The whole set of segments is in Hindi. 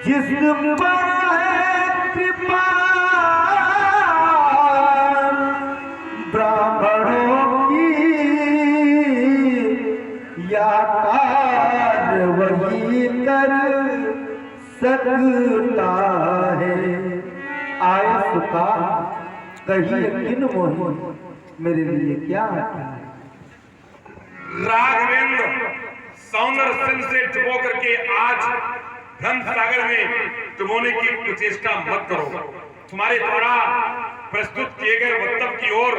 जिस पर है कृपा ब्राह्मणों की, या कार्य वही कर सकता है। आए सुखा कहिए किन मोही, मेरे लिए क्या आता है। राघवेंद्र सौंदर्य सिंह से डुबो करके आज धन सागर में डुबोने की प्रचेष्टा मत करो। तुम्हारे द्वारा प्रस्तुत किए गए वक्तव्य की ओर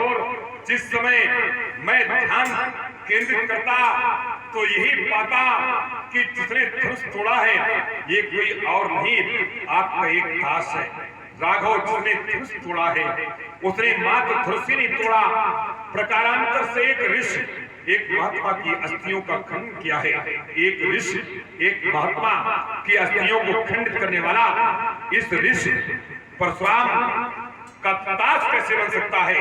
जिस समय मैं ध्यान केंद्रित करता तो यही पाता कि जिसने धनुष तोड़ा है ये कोई और नहीं, आपका एक दास है। राघव जिसने धनुष तोड़ा है उसने मात्र धनुष ही नहीं तोड़ा, प्रकारांतर से एक ऋषि एक महात्मा की अस्थियों का खंडन किया है। एक ऋषि एक महात्मा की अस्थियों को खंडित करने वाला इस ऋषि परशुराम का दास कैसे बन सकता है।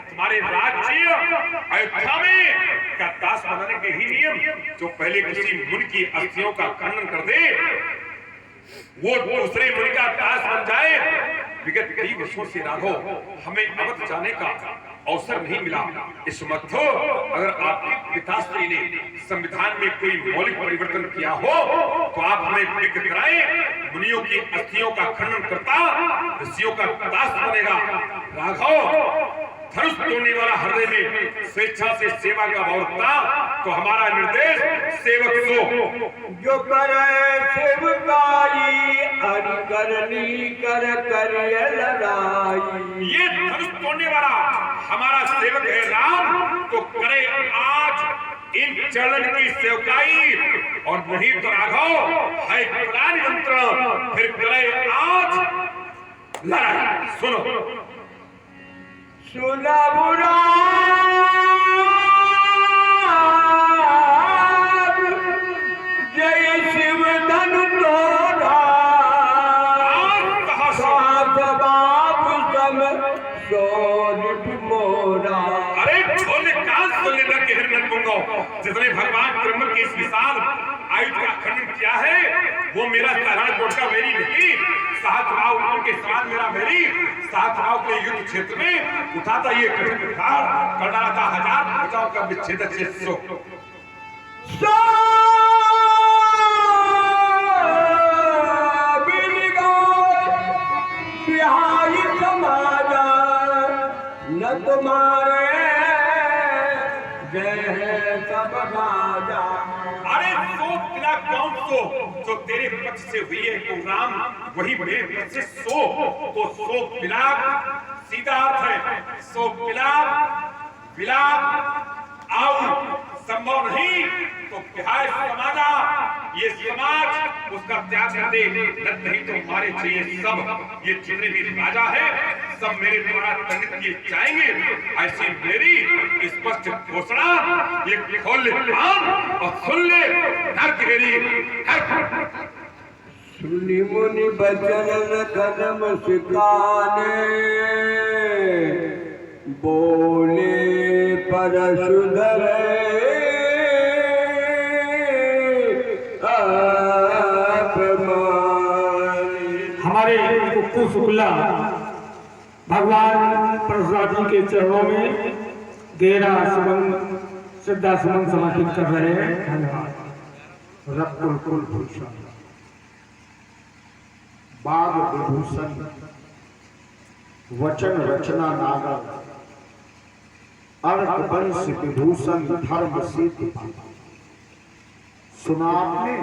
तुम्हारे राज्य अयोध्या में का दास बनाने के ही नियम, जो पहले किसी मुनि की अस्थियों का खंडन कर दे वो दूसरे मुनि का दास बन जाए। विगत कई वर्षों से राघव हमें अवध जाने का अवसर नहीं मिला। इस मध्य अगर आपके पिताश्री ने संविधान में कोई मौलिक परिवर्तन किया हो तो आप हमें विज्ञ कराएं। मुनियों की अस्थियों का खंडन करता ऋषियों का दास बनेगा। राघव धनुष तोड़ने वाला हृदय में स्वेच्छा से सेवा का भाव रखता तो हमारा निर्देश सेवक सो जो करे सेवकाई हरि करनी कर करिए लड़ाई। ये धनुष तोड़ने वाला हमारा सेवक है राम, तो करे आज इन चरण की सेवकाई, और नहीं तो राघव है प्रधान यंत्र फिर करे आज लड़ाई। सुनो सुना बुरा जय शिव धन तोड़ा बाप सम सोनित मोरा। अरे छोले कान सुनने लग के हिरन दूंगा। जिसने भगवान ब्रह्म के इस विशाल आयुध का खंडन किया है वो मेरा साधारण गोटका मेरी नहीं, सहस्राव उनके समान मेरा मेरी सहस्राव के युद्ध क्षेत्र में उठाता ये कठिन उठार कर डाला था 1000 भुजाओं का विच्छेदक 600। बिहारी समाजा न तुम्हारे जय सब राजा। अरे 100 किला कौन सो जो तेरे पक्ष से हुई है तो राम वही मेरे पक्ष से 100, तो 100 विलाप सीधा अर्थ है 100 विलाप आउ संभव नहीं तो बिहार समाजा ये समाज उसका त्याग कर दे, नहीं तो हमारे चाहिए सब ये जितने भी राजा है सब मेरे द्वारा दंडित किए जाएंगे। ऐसी मेरी स्पष्ट घोषणा ये खोल ले कान और सुन ले मेरी। सुनी मुनि बचन कदम सिकाने बोले परशुधर हमारे कुक्कू शुक्ला भगवान परशुराम जी के चरणों में गहरा सुमन श्रद्धा सुमन समर्पित कर रहे हैं। धन्यवाद। रकुल कुलभूषण बाग विभूषण वचन रचना नागर अर्क वंश विभूषण धर्म सिद्ध। सुना आपने,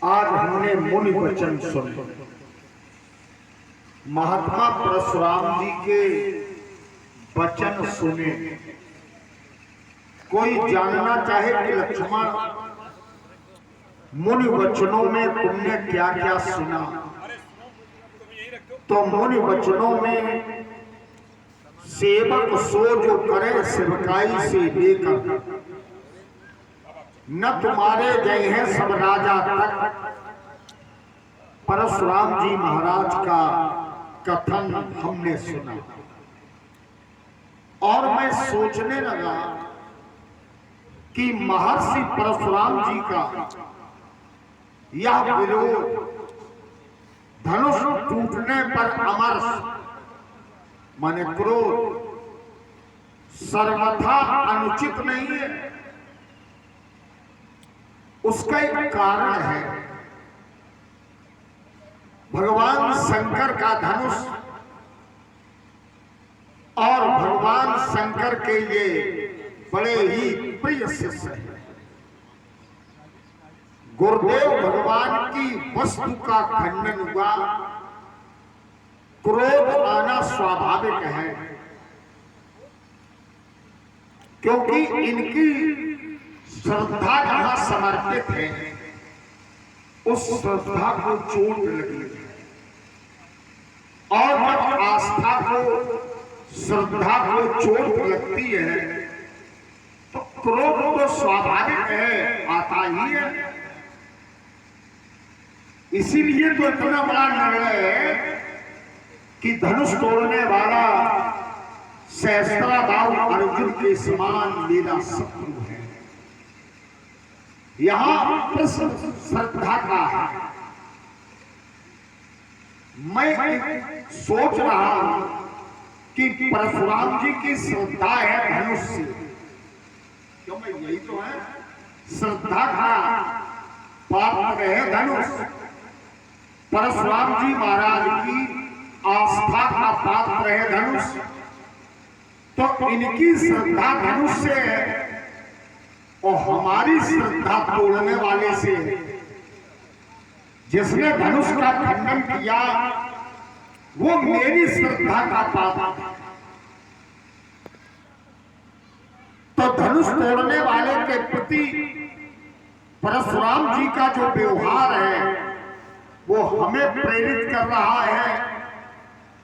आज हमने मुनि वचन सुने। महात्मा परशुराम जी के वचन सुने। कोई जानना चाहे कि लक्ष्मण मुनि वचनों में तुमने क्या क्या सुना, तो मुनि वचनों में सेवक सो जो करे सेवकाई से लेकर न तुम्हारे गए हैं सब राजा तक। परशुराम जी महाराज का कथन हमने सुना और मैं सोचने लगा कि महर्षि परशुराम जी का यह विरोध धनुष टूटने पर अमर माने क्रोध सर्वथा अनुचित नहीं है। उसका एक कारण है। भगवान शंकर का धनुष और भगवान शंकर के ये बड़े ही प्रिय शिष्य हैं। गुरुदेव भगवान की वस्तु का खंडन हुआ, क्रोध आना स्वाभाविक है, क्योंकि इनकी श्रद्धा जहां समर्पित है उस श्रद्धा को चोट लगी है। और जब आस्था को श्रद्धा को चोट लगती है तो क्रोध तो स्वाभाविक है, आता ही है। इसीलिए तो इतना बड़ा निर्णय है कि धनुष तोड़ने वाला सहस्त्राबाहु अर्जुन के समान मेरा शत्रु है। यहां प्रश्न श्रद्धा का है। मैं सोच रहा हूं कि परशुराम जी की श्रद्धा है धनुष से, क्यों मैं यही तो है श्रद्धा का पात्र है धनुष। परशुराम जी महाराज की आस्था का पात्र है धनुष, तो इनकी श्रद्धा धनुष से है और हमारी श्रद्धा तोड़ने वाले से है। जिसने धनुष का खंडन किया वो मेरी श्रद्धा का पात्र है। तो धनुष तोड़ने वाले के प्रति परशुराम जी का जो व्यवहार है वो हमें प्रेरित कर रहा है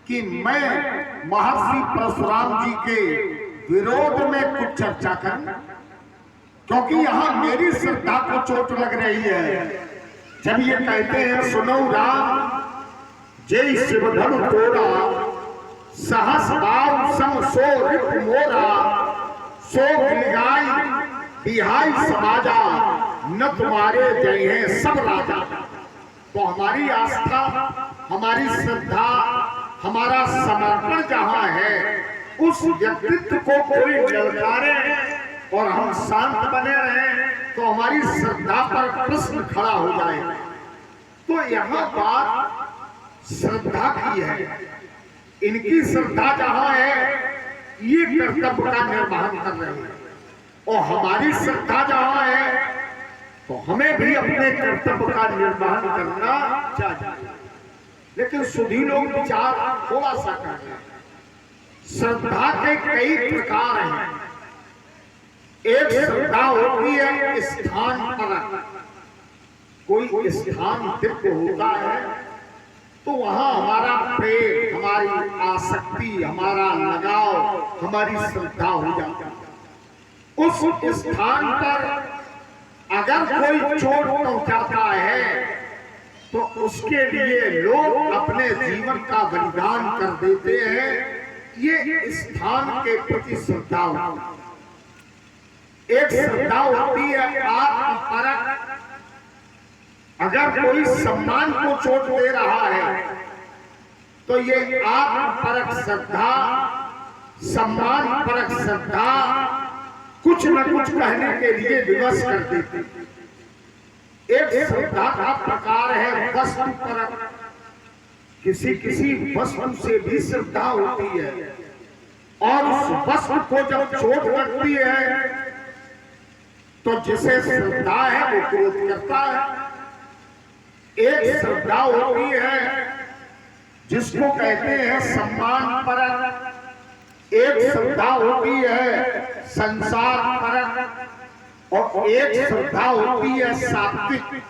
कि मैं महर्षि परशुराम जी के विरोध में कुछ चर्चा करूं, क्योंकि यहां मेरी श्रद्धा को चोट लग रही है। जब ये कहते हैं सुनो राम जय शिव धनु तोड़ा, सहस बाव सम सो रिप मोरा, सो गिलगाई बिहाई समाजा, न तुम्हारे जय हैं सब राजा। तो हमारी आस्था, हमारी श्रद्धा, हमारा समर्पण जहां है उस व्यक्तित्व को कोई ललकारे और हम शांत बने रहें तो हमारी श्रद्धा पर प्रश्न खड़ा हो जाए। तो यहां बात श्रद्धा की है। इनकी श्रद्धा जहां है ये कर्तव्य का निर्वहन कर रहे हैं और हमारी श्रद्धा जहां है तो हमें भी अपने कर्तव्य का निर्वहन करना चाहिए। लेकिन सुधी लोग विचार थोड़ा सा कर रहे हैं। श्रद्धा के कई प्रकार हैं। एक श्रद्धा होती है स्थान पर, कोई स्थान दिव्य होता है तो वहां हमारा प्रेम, हमारी आसक्ति, हमारा लगाव, हमारी श्रद्धा हो जाती है। उस स्थान पर अगर कोई चोट पहुंचाता है तो उसके लिए लोग अपने जीवन का बलिदान कर देते हैं। ये स्थान के प्रति श्रद्धा होती है। एक श्रद्धा होती है आत्मपरक। अगर कोई सम्मान को चोट दे रहा है तो ये आत्मपरक श्रद्धा, सम्मान परक श्रद्धा कुछ न कुछ कहने के लिए विवश कर देती। एक श्रद्धा का प्रकार है वस्तु परक। किसी वस्तु से भी श्रद्धा होती है और उस वस्तु को जब चोट लगती है तो जिसे श्रद्धा है वो क्रोध करता है। एक श्रद्धा होती है जिसको कहते हैं सम्मान परक, एक श्रद्धा होती है संसार परक और एक श्रद्धा होती है सात्विक।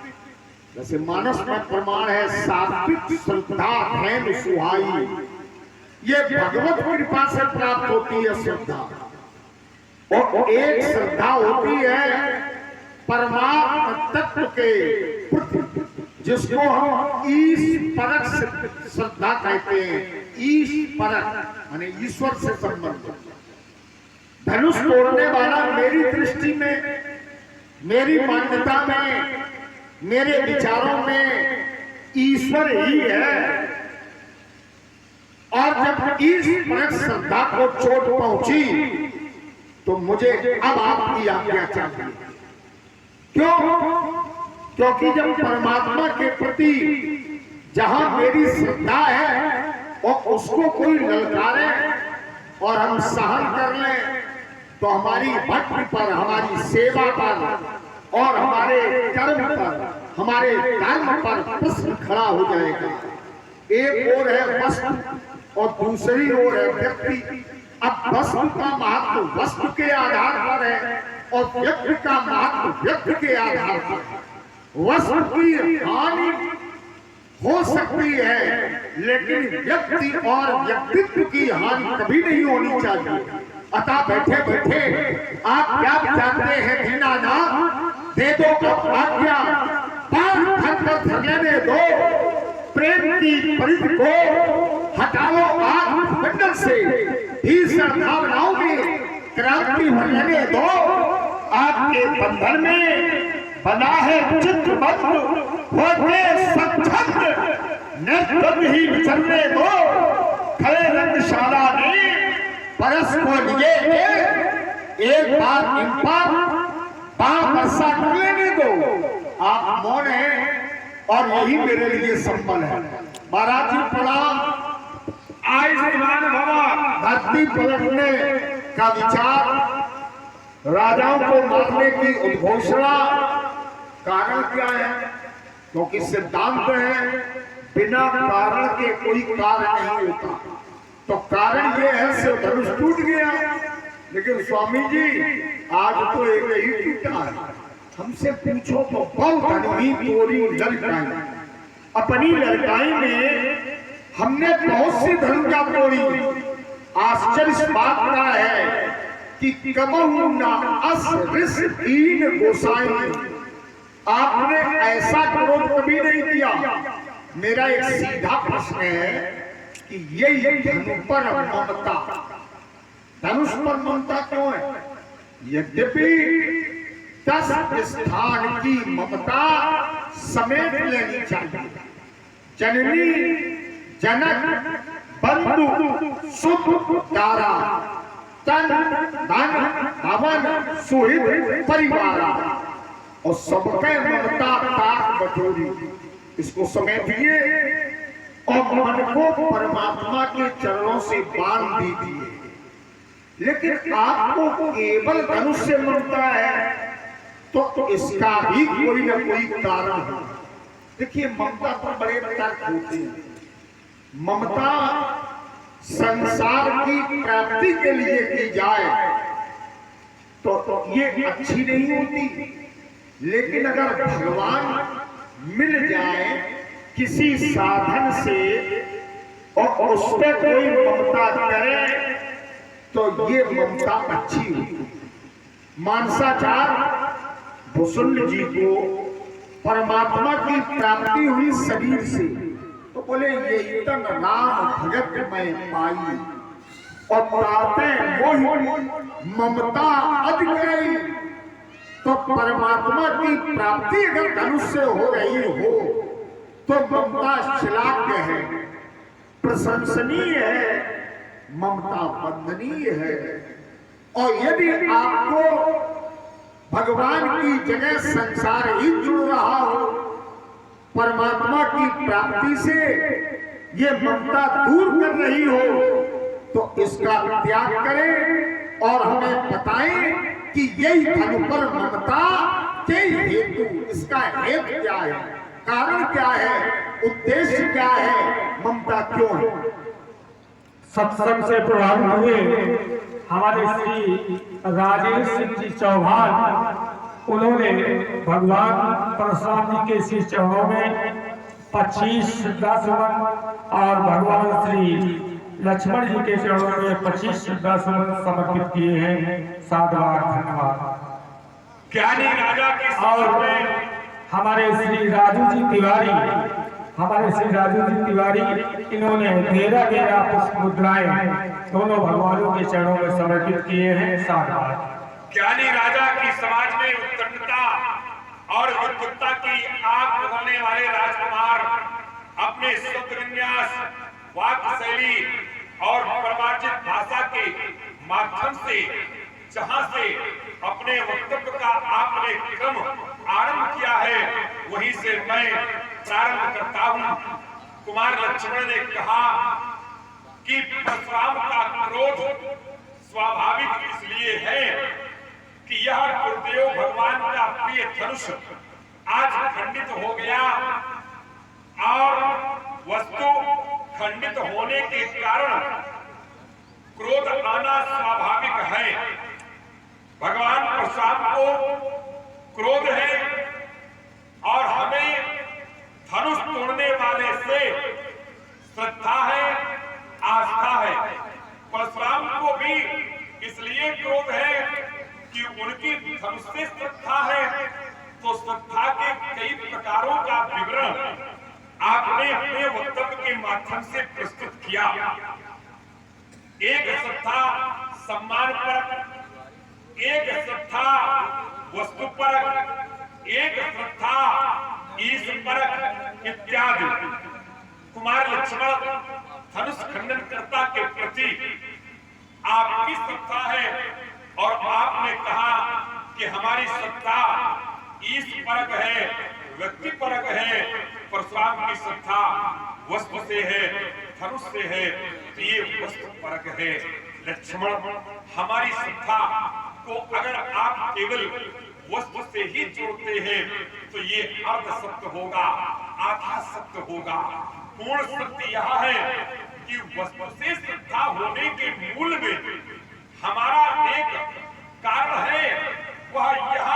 जैसे मानस में प्रमाण है सात्विक श्रद्धा धैर्य सुहाई, ये भगवत कृपा से प्राप्त होती है श्रद्धा। और एक श्रद्धा होती है परमात्म तत्व के प्रति, जिसको हम ईश परक श्रद्धा कहते हैं। ईश परक माने ईश्वर से संबंध। धनुष तोड़ने वाला मेरी दृष्टि में, मेरी मान्यता में मेरे विचारों में ईश्वर ही है। और जब इस पर श्रद्धा को चोट पहुंची तो मुझे अब आपकी आज्ञा चाहिए। क्यों? क्योंकि जब परमात्मा के प्रति जहां मेरी श्रद्धा है और उसको कोई ललकारे और हम सहन कर लें तो हमारी भक्ति पर, हमारी सेवा पर और हमारे कर्म पर, हमारे कर्म पर प्रश्न खड़ा हो जाएगा। एक ओर है वस्तु और दूसरी ओर है व्यक्ति। अब वस्तु का महत्व वस्तु के आधार पर है और व्यक्ति का महत्व व्यक्ति के आधार पर है। वस्तु की हानि हो सकती है लेकिन व्यक्ति और व्यक्तित्व की हानि कभी नहीं होनी चाहिए। अतः बैठे बैठे आप क्या चाहते हैं दीनानाथ? दे दो अब आज्ञा, पांव धर कर धरने दो, प्रेम की परिधि को हटाओ आग मंडल से, भीषण भावनाओं में क्रांति होने दो। आपके बंधन में बना है चित्र बंध, होते सच्छंद निर्द्वंद ही विचरने दो। खड़े रंगशाला ने परस को लिए एक बार इन पर पांव वर्षा कर लेने दो। आप मौन हैं और यही मेरे लिए संबल है। महाराज जी प्रणाम। आयुष्मान भव। धरती पलटने का विचार, राजाओं को मारने की उद्घोषणा, कारण क्या है? क्योंकि सिद्धांत है बिना कारण के कोई कार्य नहीं होता। तो कारण ये है सिर्फ धनुष टूट गया, लेकिन स्वामी जी आज तो एक ही टूटा है। हमसे पूछो तो बहुत धनी तोरी लड़काई, अपनी लड़काई में हमने बहुत सी धनुजा तोड़ी। आश्चर्य इस बात का है कि कबहू ना अस ऋष दीन गोसाई, आपने ऐसा क्रोध कभी नहीं किया। मेरा एक सीधा प्रश्न है कि यही धनु पर ममता, धनुष पर ममता क्यों है? यद्यपि 10 स्थान की ममता समेट लेनी चाहिए। जननी, जनक, बंधु, सुख, दारा, तन, धन, भवन, सुहृद, परिवार और सबके ममता ताक बटोरी, इसको समेटिए और मन को परमात्मा के चरणों से बांध दीजिए। लेकिन आपको केवल धनुष से ममता है तो इसका भी कोई न कोई कारण है। देखिए, ममता पर बड़े तर्क होते हैं। ममता संसार की प्राप्ति के लिए की जाए तो ये अच्छी नहीं होती, लेकिन अगर भगवान मिल जाए किसी साधन से और उस पर कोई ममता करे तो ये ममता अच्छी होती। मानसाचार भुसुंड जी को परमात्मा की प्राप्ति हुई शरीर से, तो बोले ये तन राम भगत में पाई और ताते मोहि ममता अधिक गई। तो परमात्मा की प्राप्ति अगर धनुष से हो रही हो तो ममता श्लाघ्य है, प्रशंसनीय है, ममता वंदनीय है। और यदि आपको भगवान की जगह संसार ही जुड़ रहा हो, परमात्मा की प्राप्ति से ये ममता दूर कर रही हो, तो इसका त्याग करें और हमें बताएं कि यही धनु पर ममता के हेतु, इसका हेतु क्या है, कारण क्या है, उद्देश्य क्या है, ममता क्यों है? सत्संग से प्रभावित हुए हमारे श्री राजेश सिंह जी चौहान, उन्होंने भगवान परशुराम जी के श्री चरणों में 25 श्रद्धासुमन और भगवान श्री लक्ष्मण जी के चरणों में 25 श्रद्धासुमन समर्पित किए हैं। साधुवाद, धन्यवाद। ज्ञानी राजा की और हमारे श्री राजू जी तिवारी, इन्होंने 13 पुष्प मुद्राएं दोनों भगवानों के चरणों में समर्पित किए हैं। साधुवाद। ज्ञानी राजा की समाज में उत्कंठता और विद्वत्ता की आग उगलने वाले राजकुमार अपने शब्द विन्यास, वाक्य शैली और परिमार्जित भाषा के माध्यम से जहां से अपने वक्तव्य का आपने क्रम आरंभ किया है, वहीं से मैं प्रारंभ करता हूं। कुमार लक्ष्मण ने कहा कि परशुराम का क्रोध स्वाभाविक इसलिए है कि यह गुरुदेव भगवान का प्रिय धनुष आज खंडित हो गया और वस्तु खंडित होने के कारण क्रोध आना स्वाभाविक है। भगवान परशुराम को क्रोध है और हमें धनुष तोड़ने वाले से श्रद्धा है, आस्था है। परशुराम को भी इसलिए क्रोध है कि उनकी धनुष से श्रद्धा है। तो श्रद्धा के कई प्रकारों का विवरण आपने अपने वक्तव्य के माध्यम से प्रस्तुत किया। एक श्रद्धा सम्मान पर, एक श्रद्धा वस्तु पर, एक श्रद्धा ईश पर इत्यादि। कुमार लक्ष्मण धनुष खंडनकर्ता के प्रति आपकी श्रद्धा है और आपने कहा कि हमारी श्रद्धा ईश परक है, व्यक्ति परक है। परशुराम की श्रद्धा वस्तु से है, धनुष से है, तो ये वस्तु परक है। लक्ष्मण, हमारी श्रद्धा को अगर आप केवल वस्तु से ही जोड़ते हैं तो ये अर्ध सत्य होगा, आधा सत्य होगा। पूर्ण सत्य यह है कि वस्तु से श्रद्धा होने के मूल में हमारा एक कारण है, वह यह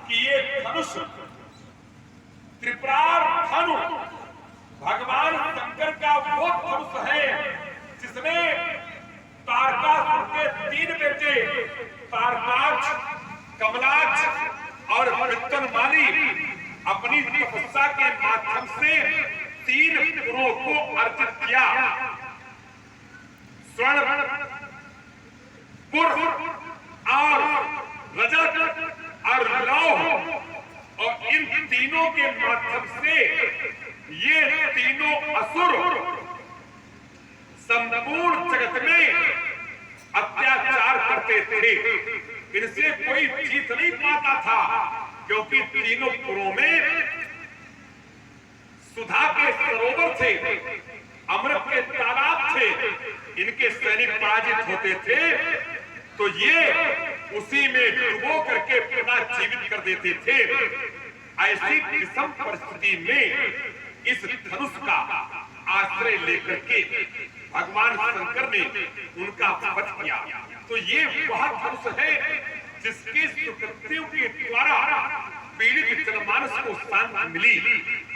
कि ये धनुष त्रिपुरार धनु भगवान शंकर का वो धनुष है जिसमें तारकासुर के 3 बेटे तारकाक्ष, कमलाक्ष और वृत्तनमाली अपनी तपस्या के माध्यम से 3 पुरों को अर्जित किया। स्वर्ण, पुर और रजत और लौह, और इन तीनों के माध्यम से ये तीनों असुर संपूर्ण जगत में अत्याचार करते थे। इनसे कोई जीत नहीं पाता था क्योंकि तीनों पुरों में सुधा के सरोवर थे, अमृत के तालाब थे। इनके सैनिक पराजित होते थे तो ये उसी में डुबो करके पुनः जीवित कर देते थे। ऐसी विषम परिस्थिति में इस धनुष का आश्रय लेकर के भगवान शंकर ने उनका वध किया। तो ये वह धनुष है जिसके सुकृत्यों के द्वारा पीड़ित जनमानस को शांति मिली,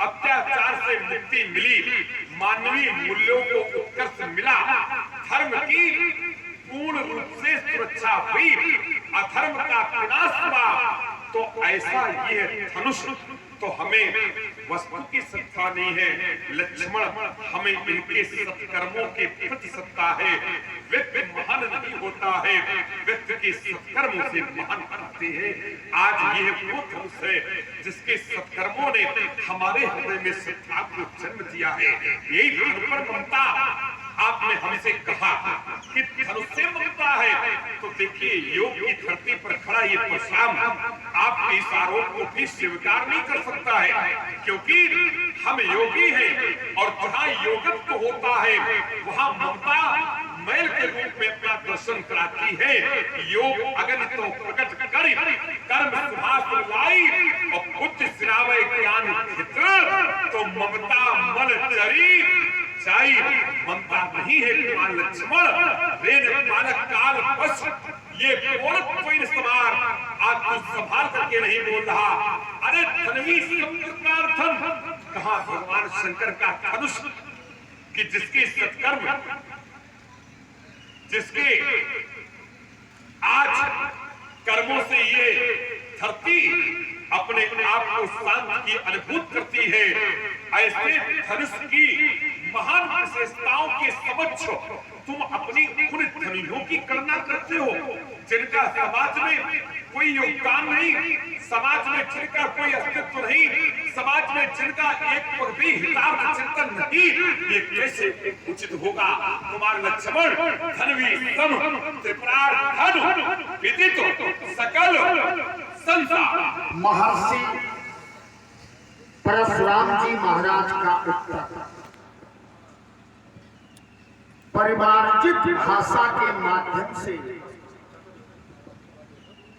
अत्याचार से मुक्ति मिली, मानवीय मूल्यों को उत्कर्ष मिला, धर्म की पूर्ण रूप से सुरक्षा हुई, अधर्म का विनाश हुआ। तो ऐसा ये धनुष तो हमें वस्तु की श्रद्धा नहीं है लक्ष्मण, हमें इनके सत्कर्मों के प्रति श्रद्धा है। व्यक्ति महान नहीं होता है, व्यक्ति के सत्कर्मों से महान बनते हैं। आज ये वो धनुष है जिसके सत्कर्मों ने हमारे हृदय में श्रद्धा को जन्म दिया है। यही धर्म पर ममता आपने हमसे कहा कि धनुष से ममता है, तो देखिए योग की धरती पर खड़ा ये परशुराम आपके इस आरोप को भी स्वीकार नहीं कर सकता है, क्योंकि हम योगी हैं और जहाँ योगत्व होता है वहाँ ममता मैल के रूप में अपना दर्शन कराती है। योग अगन तो प्रकट करी, कर्म सुभाष लाई और बुद्धि सिरावे ज्ञान चित्र, तो ममता मल चरी चाई। ममता नहीं है कुमार लक्ष्मण, रेन बालक काल बस ये बोलत कोई समान आज तो संभाल करके नहीं बोल रहा। अरे धनवी संप्रदार्थम कहा भगवान शंकर का धनुष कि जिसके सत्कर्म, जिसके आज कर्मों से ये धरती अपने आप को शांत की अनुभूत करती है। ऐसे धनुष की महान विशेषताओं के समक्ष तुम अपनी उन धनियों की गणना करते हो जिनका समाज में कोई योगदान नहीं, समाज में जिनका कोई अस्तित्व नहीं, समाज में जिनका एक पग भी हितार्थ चिंतन नहीं, ये कैसे उचित होगा? कुमार लक्ष्मण धनवी सम त्रिपुरार धन विदित सकल संसार। महर्षि परशुराम जी महाराज का उत्तर परिमार्जित भाषा के माध्यम से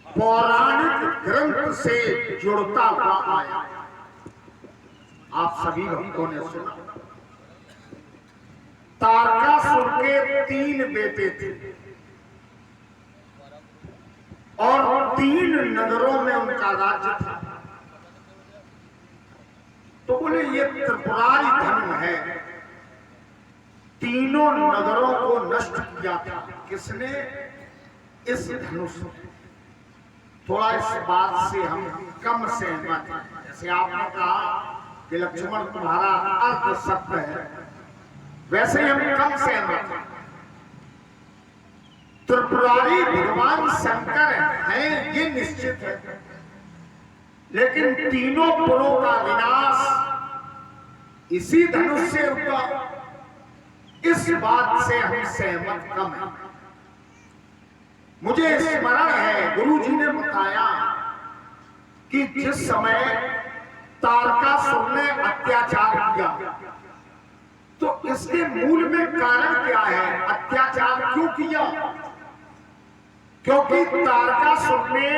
पौराणिक ग्रंथ से जुड़ता हुआ आया। आप सभी भक्तों ने सुना। तारकासुर के 3 बेटे थे और 3 नगरों में उनका राज्य था। तो बोले ये त्रिपुरारी धर्म है। तीनों नगरों को नष्ट किया था किसने? इस धनुष। थोड़ा इस बात से हम कम सहमत हैं। जैसे आपने कहा कि लक्ष्मण तुम्हारा अर्थ सत्य है, वैसे हम कम सहमत हैं। त्रिपुरारी भगवान शंकर हैं ये निश्चित है, लेकिन तीनों पुरों का विनाश इसी धनुष से हुआ, इस बात से हम सहमत कम हैं। मुझे स्मरण है गुरुजी ने बताया कि जिस समय तारकासुर ने अत्याचार किया, तो इसके मूल में कारण क्या है? अत्याचार क्यों किया? क्योंकि तारकासुर ने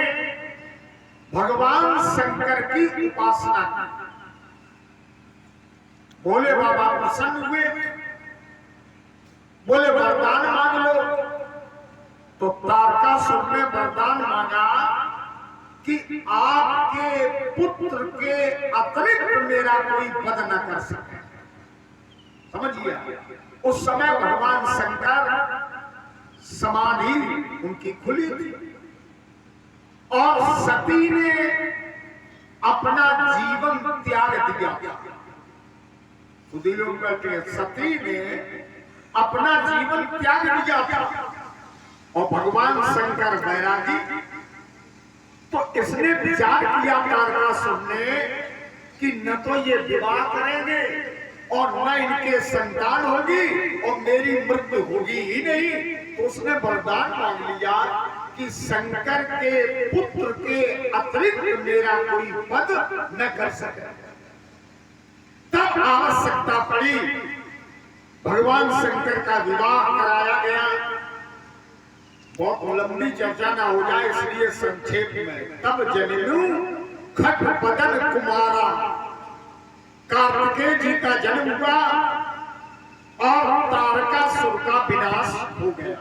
भगवान शंकर की उपासना की। बोले बाबा प्रसन्न हुए, बोले वरदान मांग लो। तो तारकासुर ने वरदान मांगा कि आपके पुत्र के अतिरिक्त मेरा कोई वध न कर सके। समझिए, उस समय भगवान शंकर समाधि उनकी खुली थी और सती ने अपना जीवन त्याग दिया। लोग कहते हैं सती ने अपना जीवन त्याग दिया था और भगवान शंकर बैरागी। तो इसने विचार किया तारकासुर ने कि न तो ये विवाह करेंगे और न इनके संतान होगी और मेरी मृत्यु होगी ही नहीं। तो उसने वरदान मांग लिया कि शंकर के पुत्र के अतिरिक्त मेरा कोई वध न कर सके। तब आवश्यकता पड़ी, भगवान शंकर का विवाह कराया गया। बहुत लंबी चर्चा ना हो जाए इसलिए संक्षेप में। तब जनेऊ खट बदन कुमारा, कार्तिकेय जी का जन्म हुआ और तारकासुर का विनाश हो गया।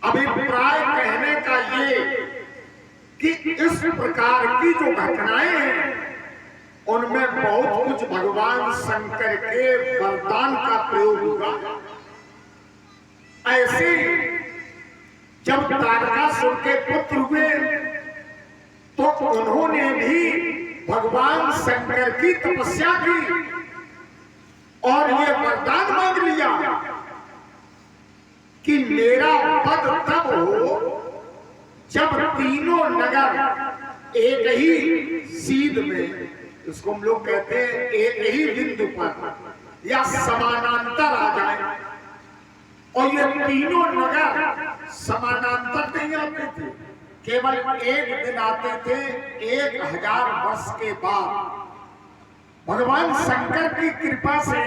अभिप्राय कहने का ये कि इस प्रकार की जो घटनाएं हैं उनमें बहुत कुछ भगवान शंकर के वरदान का प्रयोग हुआ। ऐसे जब तारकासुर के पुत्र हुए तो उन्होंने भी भगवान शंकर की तपस्या की और ये वरदान मांग लिया कि मेरा वध तब हो जब तीनों नगर एक ही सीध में, इसको हम लोग कहते हैं एक ही बिंदु पर या समानांतर आ जाए। और ये तीनों नगर समानांतर नहीं आते थे, केवल एक दिन आते थे 1000 वर्ष के बाद। भगवान शंकर की कृपा से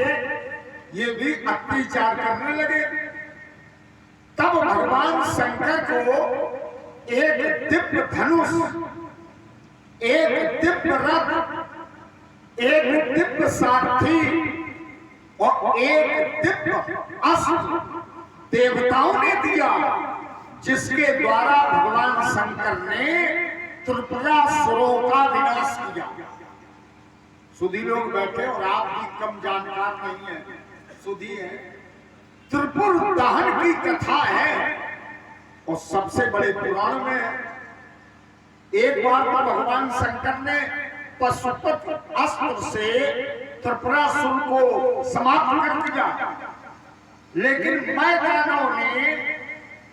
ये भी अत्याचार करने लगे। तब भगवान शंकर को एक दिव्य धनुष, एक दिव्य रथ, एक दिव्य सारथी और एक दिव्य अस्त्र देवताओं ने दिया, जिसके द्वारा भगवान शंकर ने त्रिपुरासुरों का विनाश किया। सुधी लोग बैठे और आप भी कम जानकार नहीं है, सुधी है। त्रिपुर दहन की कथा है और सबसे बड़े पुराण में एक बार तो भगवान शंकर ने पशुपत अस्त्र से त्रिपुरासुर को समाप्त कर दिया, लेकिन मैदानों ने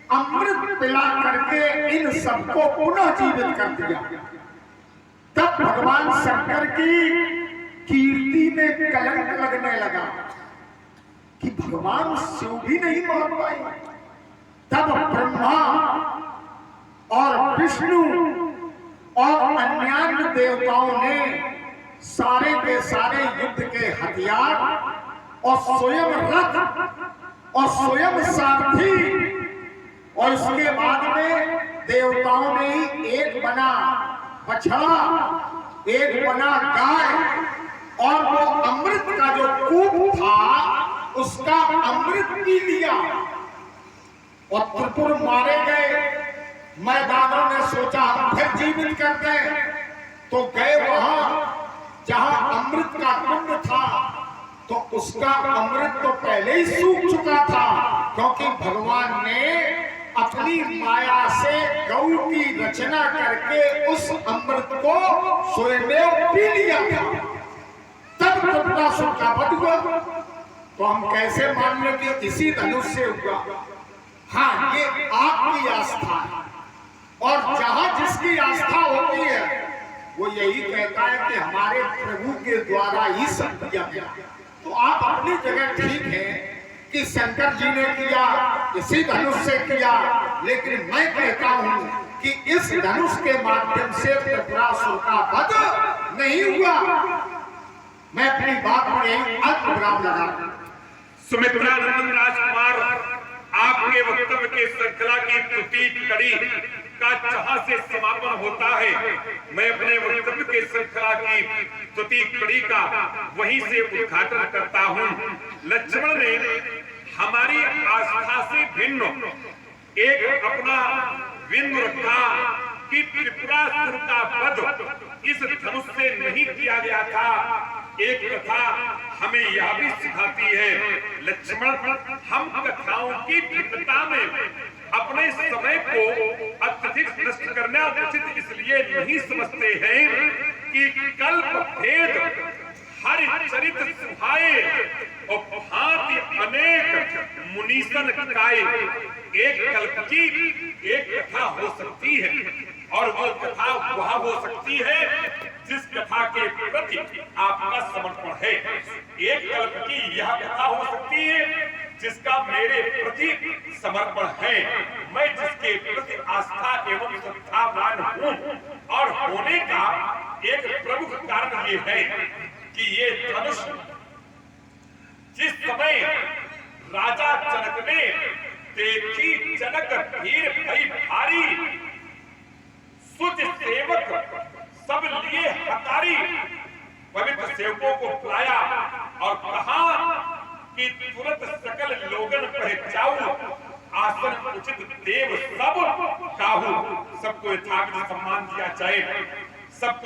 अमृत पिला करके इन सबको पुनः जीवित कर दिया। तब भगवान शंकर की कीर्ति में कलंक लगने लगा कि भगवान शिव भी नहीं मान पाए। तब ब्रह्मा और विष्णु और अन्य देवताओं ने सारे के सारे युद्ध के हथियार और स्वयं रथ और स्वयं सारथी, और इसके बाद में देवताओं ने ही एक बना बछड़ा, एक बना गाय, और वो अमृत का जो कूप था उसका अमृत पी लिया और त्रिपुर मारे गए। मैदानों में सोचा हम फिर जीवित कर दें, तो गए वहां जहां अमृत का कुंड था, तो उसका अमृत तो पहले ही सूख चुका था, क्योंकि भगवान ने अपनी माया से गौ की रचना करके उस अमृत को स्वयं पी लिया था। तब त्रिपुरासुर का वध हुआ। तो हम कैसे मान लें कि इसी धनुष से हुआ? हाँ, ये आपकी आस्था है, और जहां जिसकी आस्था होती है वो यही कहता है कि हमारे प्रभु के द्वारा ही सब किया गया। तो आप अपनी जगह ठीक है कि शंकर जी ने किया, इसी धनुष से किया, लेकिन मैं कहता हूं कि इस धनुष के माध्यम से त्रिपुरासुर का वध नहीं हुआ। मैं अपनी बात में यही अल्प विराम लगा। सुमित्रा नंदन राजकुमार, आपके वक्तव्य के श्रृंखला की तृतीय कड़ी का जहां से समापन होता है, मैं अपने वक्तव्य के श्रृंखला की तृतीय कड़ी का वहीं से उद्घाटन करता हूं। लक्ष्मण ने हमारी आस्था से भिन्न एक अपना बिंदु रखा कि त्रिपुरासुर का वध इस धनुष से नहीं किया गया था। एक कथा हमें यह भी सिखाती है, लक्ष्मण, हम कथाओं की भिन्नता में अपने समय को अत्यधिक नष्ट करना उचित इसलिए नहीं समझते हैं कि कल्प भेद हर चरित सुहाए और भांति अनेक मुनीसन काए। एक कल्प की एक कथा हो सकती है, और वो कथा वह हो सकती है जिस कथा के प्रति आपका समर्पण है। एक कल्प की यह कथा हो सकती है जिसका मेरे प्रति समर्पण है, मैं जिसके प्रति आस्था एवं श्रद्धावान हूं। और होने का एक प्रमुख कारण ये है कि ये धनुष जिस समय राजा जनक ने देखी, जनक भीड़ भई भारी, सुच सेवक सब लिए हतारी, पवित्र सेवकों को बुलाया और कहा कि तुरंत सकल लोगन पहचाऊ, आसन उचित देव सब काहू। सबको यथाविधि सम्मान दिया जाए, सबको